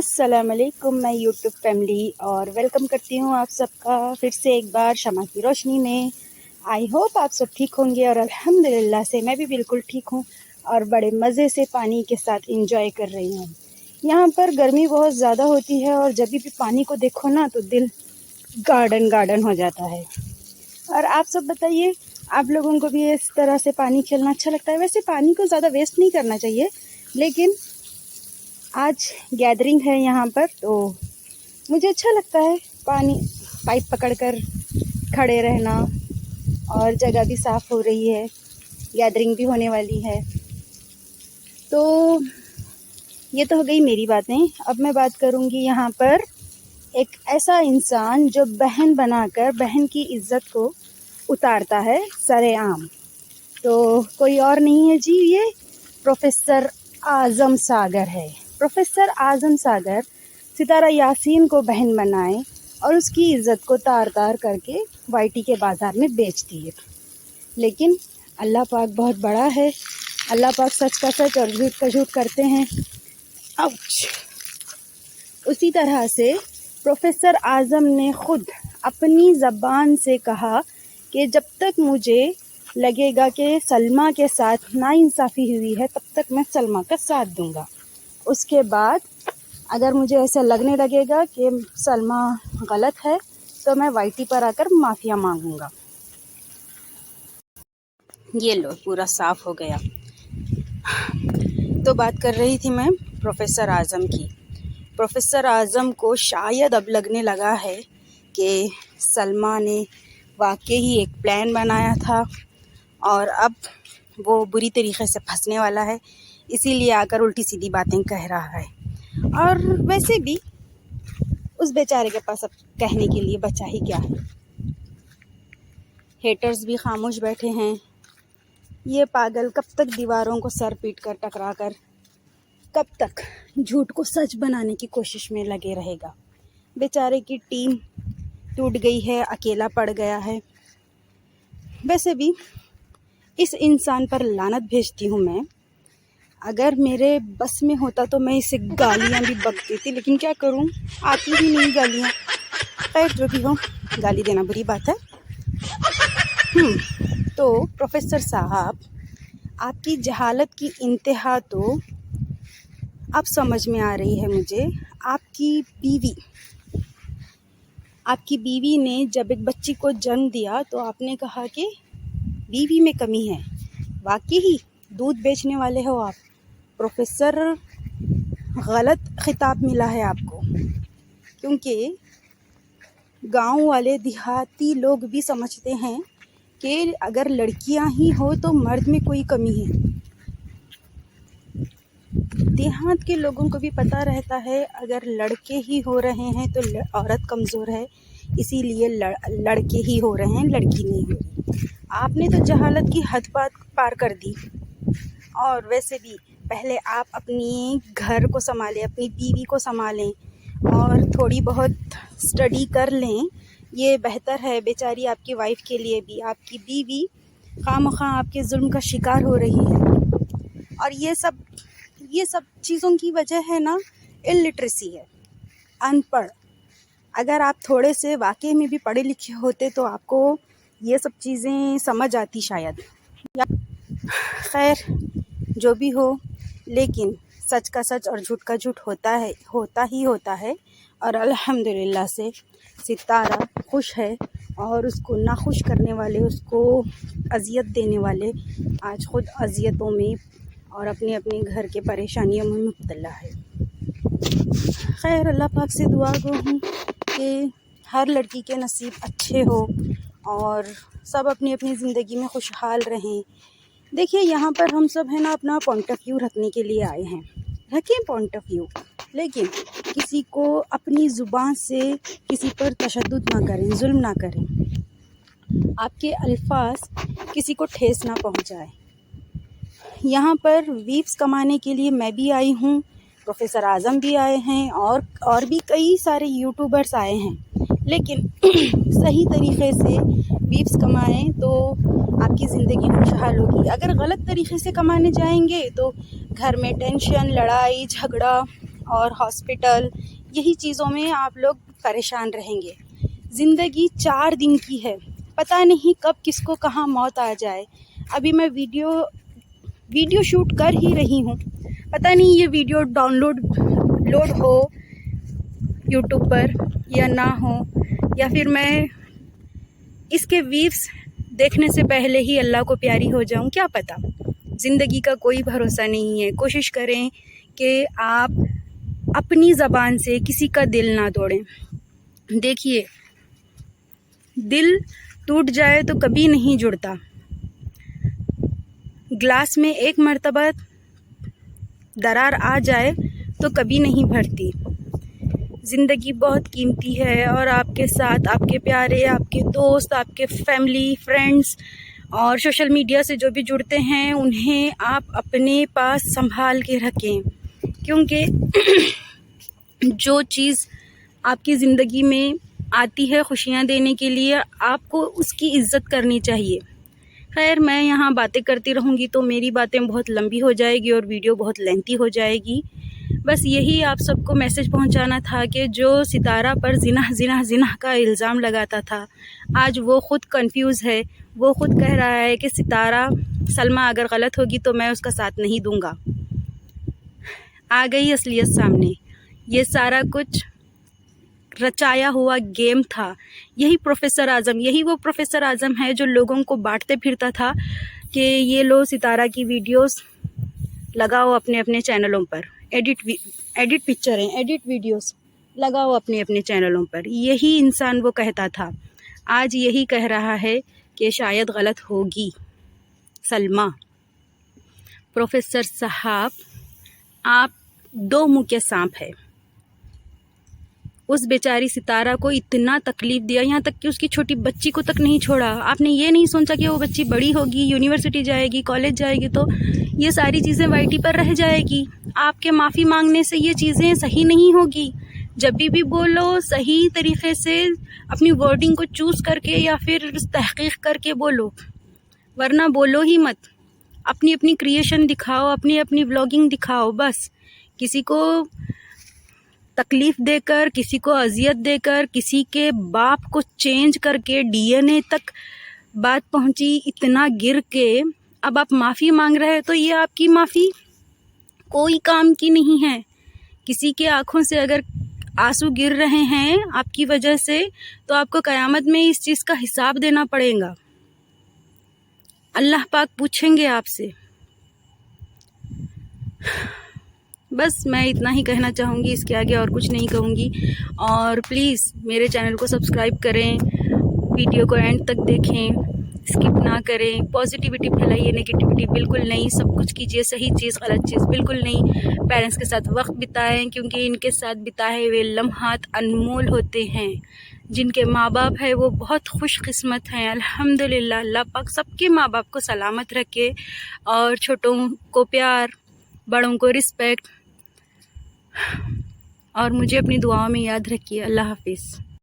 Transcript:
अस्सलाम वालेकुम, मैं यूट्यूब फैमिली और वेलकम करती हूँ आप सबका फिर से एक बार शमा की रोशनी में। आई होप आप सब ठीक होंगे और अल्हम्दुलिल्लाह से मैं भी बिल्कुल ठीक हूँ और बड़े मज़े से पानी के साथ इंजॉय कर रही हूँ। यहाँ पर गर्मी बहुत ज़्यादा होती है और जब भी पानी को देखो ना तो दिल गार्डन गार्डन हो जाता है। और आप सब बताइए, आप लोगों को भी इस तरह से पानी खेलना अच्छा लगता है? वैसे पानी को ज़्यादा वेस्ट नहीं करना चाहिए, लेकिन आज गैदरिंग है यहाँ पर तो मुझे अच्छा लगता है पानी पाइप पकड़कर खड़े रहना। और जगह भी साफ़ हो रही है, गैदरिंग भी होने वाली है। तो ये तो हो गई मेरी बातें। अब मैं बात करूँगी यहाँ पर एक ऐसा इंसान जो बहन बनाकर बहन की इज़्ज़त को उतारता है सरेआम। तो कोई और नहीं है जी, ये प्रोफेसर आज़म सागर है। प्रोफेसर आज़म सागर सितारा यासीन को बहन बनाए और उसकी इज़्ज़त को तार तार करके वाईटी के बाज़ार में बेचती है। लेकिन अल्लाह पाक बहुत बड़ा है, अल्लाह पाक सच का सच और झूठ का झूठ करते हैं। आउच। उसी तरह से प्रोफेसर आज़म ने खुद अपनी ज़बान से कहा कि जब तक मुझे लगेगा कि सलमा के साथ नाइंसाफ़ी हुई है तब तक मैं सलमा का साथ दूंगा। उसके बाद अगर मुझे ऐसा लगने लगेगा कि सलमा गलत है तो मैं वाईटी पर आकर माफ़िया मांगूंगा। ये लो, पूरा साफ़ हो गया। तो बात कर रही थी मैं प्रोफेसर आज़म की। प्रोफेसर आज़म को शायद अब लगने लगा है कि सलमा ने वाकई ही एक प्लान बनाया था और अब वो बुरी तरीक़े से फंसने वाला है, इसीलिए आकर उल्टी सीधी बातें कह रहा है। और वैसे भी उस बेचारे के पास अब कहने के लिए बचा ही क्या है। हेटर्स भी खामोश बैठे हैं। ये पागल कब तक दीवारों को सर पीट कर टकरा कर कब तक झूठ को सच बनाने की कोशिश में लगे रहेगा। बेचारे की टीम टूट गई है, अकेला पड़ गया है। वैसे भी इस इंसान पर लानत भेजती हूँ मैं। अगर मेरे बस में होता तो मैं इसे गालियाँ भी बकती थी, लेकिन क्या करूँ, आती ही नहीं गालियाँ। खैर जो भी हो, गाली देना बुरी बात है। तो प्रोफेसर साहब, आपकी जहालत की इंतहा तो अब समझ में आ रही है मुझे। आपकी बीवी ने जब एक बच्ची को जन्म दिया तो आपने कहा कि बीवी में कमी है। वाकई ही दूध बेचने वाले हो आप प्रोफेसर। गलत खिताब मिला है आपको, क्योंकि गांव वाले देहाती लोग भी समझते हैं कि अगर लड़कियां ही हो तो मर्द में कोई कमी है। देहात के लोगों को भी पता रहता है अगर लड़के ही हो रहे हैं तो औरत कमज़ोर है, इसीलिए लड़के ही हो रहे हैं, लड़की नहीं हो रही। आपने तो जहालत की हद पार कर दी। और वैसे भी पहले आप अपनी घर को संभालें, अपनी बीवी को संभालें और थोड़ी बहुत स्टडी कर लें। ये बेहतर है बेचारी आपकी वाइफ के लिए भी। आपकी बीवी खामख़ा आपके जुल्म का शिकार हो रही है। और ये सब चीज़ों की वजह है ना, इलिटरेसी है, अनपढ़। अगर आप थोड़े से वाकई में भी पढ़े लिखे होते तो आपको ये सब चीज़ें समझ आती शायद। खैर जो भी हो, लेकिन सच का सच और झूठ का झूठ होता है। और अल्हम्दुलिल्लाह से सितारा खुश है और उसको नाखुश करने वाले, उसको अज़ियत देने वाले आज ख़ुद अज़ियतों में और अपने अपने घर के परेशानियों में मुब्तला है। खैर अल्लाह पाक से दुआ गो हूँ कि हर लड़की के नसीब अच्छे हो और सब अपनी अपनी ज़िंदगी में खुशहाल रहें। देखिए, यहाँ पर हम सब है ना अपना पॉइंट ऑफ व्यू रखने के लिए आए हैं। रखें पॉइंट ऑफ व्यू, लेकिन किसी को अपनी ज़ुबान से किसी पर तशद्दुद ना करें, जुल्म ना करें। आपके अल्फाज किसी को ठेस ना पहुँचाए। यहाँ पर व्यूज़ कमाने के लिए मैं भी आई हूँ, प्रोफेसर आज़म भी आए हैं और भी कई सारे यूट्यूबर्स आए हैं। लेकिन सही तरीक़े से व्यूज़ कमाएं तो आपकी ज़िंदगी खुशहाल होगी। अगर गलत तरीक़े से कमाने जाएंगे तो घर में टेंशन, लड़ाई झगड़ा اور ہاسپٹل، یہی چیزوں میں آپ لوگ پریشان رہیں گے۔ زندگی 4 دن کی ہے، پتہ نہیں کب کس کو کہاں موت آ جائے۔ ابھی میں ویڈیو شوٹ کر ہی رہی ہوں، پتہ نہیں یہ ویڈیو لوڈ ہو یوٹیوب پر یا نہ ہو، یا پھر میں اس کے ویوز دیکھنے سے پہلے ہی اللہ کو پیاری ہو جاؤں، کیا پتہ۔ زندگی کا کوئی بھروسہ نہیں ہے۔ کوشش کریں کہ آپ اپنی زبان سے کسی کا دل نہ توڑیں۔ دیکھیے، دل ٹوٹ جائے تو کبھی نہیں جڑتا۔ گلاس میں ایک مرتبہ درار آ جائے تو کبھی نہیں بھرتی۔ زندگی بہت قیمتی ہے، اور آپ کے ساتھ آپ کے پیارے، آپ کے دوست، آپ کے فیملی، فرینڈس اور سوشل میڈیا سے جو بھی جڑتے ہیں انہیں آپ اپنے پاس سنبھال کے رکھیں، کیونکہ جو چیز آپ کی زندگی میں آتی ہے خوشیاں دینے کے لیے، آپ کو اس کی عزت کرنی چاہیے۔ خیر، میں یہاں باتیں کرتی رہوں گی تو میری باتیں بہت لمبی ہو جائے گی اور ویڈیو بہت لینتھی ہو جائے گی۔ بس یہی آپ سب کو میسج پہنچانا تھا کہ جو ستارہ پر زنا کا الزام لگاتا تھا، آج وہ خود کنفیوز ہے۔ وہ خود کہہ رہا ہے کہ ستارہ سلمیٰ اگر غلط ہوگی تو میں اس کا ساتھ نہیں دوں گا۔ آ گئی اصلیت سامنے۔ یہ سارا کچھ رچایا ہوا گیم تھا۔ یہی وہ پروفیسر اعظم ہے جو لوگوں کو بانٹتے پھرتا تھا کہ یہ لو ستارہ کی ویڈیوز لگاؤ اپنے اپنے چینلوں پر، ایڈٹ پکچریں، ایڈٹ ویڈیوز لگاؤ اپنے اپنے چینلوں پر۔ یہی انسان وہ کہتا تھا، آج یہی کہہ رہا ہے کہ شاید غلط ہوگی سلمیٰ۔ پروفیسر صاحب، آپ 2 منہ کے سانپ ہے۔ اس بیچاری ستارہ کو اتنا تکلیف دیا، یہاں تک کہ اس کی چھوٹی بچی کو تک نہیں چھوڑا۔ آپ نے یہ نہیں سوچا کہ وہ بچی بڑی ہوگی، یونیورسٹی جائے گی، کالج جائے گی تو یہ ساری چیزیں وائی ٹی پر رہ جائے گی۔ آپ کے معافی مانگنے سے یہ چیزیں صحیح نہیں ہوگی۔ جب بھی بولو صحیح طریقے سے اپنی ورڈنگ کو چوز کر کے یا پھر تحقیق کر کے بولو، ورنہ بولو ہی مت۔ اپنی کریشن دکھاؤ، اپنی ولاگنگ دکھاؤ، بس کسی کو تکلیف دے کر، کسی کو اذیت دے کر، کسی کے باپ کو چینج کر کے DNA تک بات پہنچی، اتنا گر کے اب آپ معافی مانگ رہے ہیں تو یہ آپ کی معافی کوئی کام کی نہیں ہے۔ کسی کے آنکھوں سے اگر آنسو گر رہے ہیں آپ کی وجہ سے تو آپ کو قیامت میں اس چیز کا حساب دینا پڑے گا۔ اللہ پاک پوچھیں گے آپ سے۔ بس میں اتنا ہی کہنا چاہوں گی، اس کے آگے اور کچھ نہیں کہوں گی۔ اور پلیز میرے چینل کو سبسکرائب کریں، ویڈیو کو اینڈ تک دیکھیں، اسکپ نہ کریں، پازیٹیوٹی پھیلائیے، نیگیٹیوٹی بالکل نہیں، سب کچھ کیجیے، صحیح چیز غلط چیز بالکل نہیں۔ پیرنٹس کے ساتھ وقت بتائیں، کیونکہ ان کے ساتھ بتائے ہوئے لمحات انمول ہوتے ہیں۔ جن کے ماں باپ ہیں وہ بہت خوش قسمت ہیں، الحمدللہ۔ اللہ پاک سب کے ماں باپ کو سلامت رکھے، اور چھوٹوں کو پیار، بڑوں کو رسپیکٹ، اور مجھے اپنی دعاؤں میں یاد رکھیے۔ اللہ حافظ۔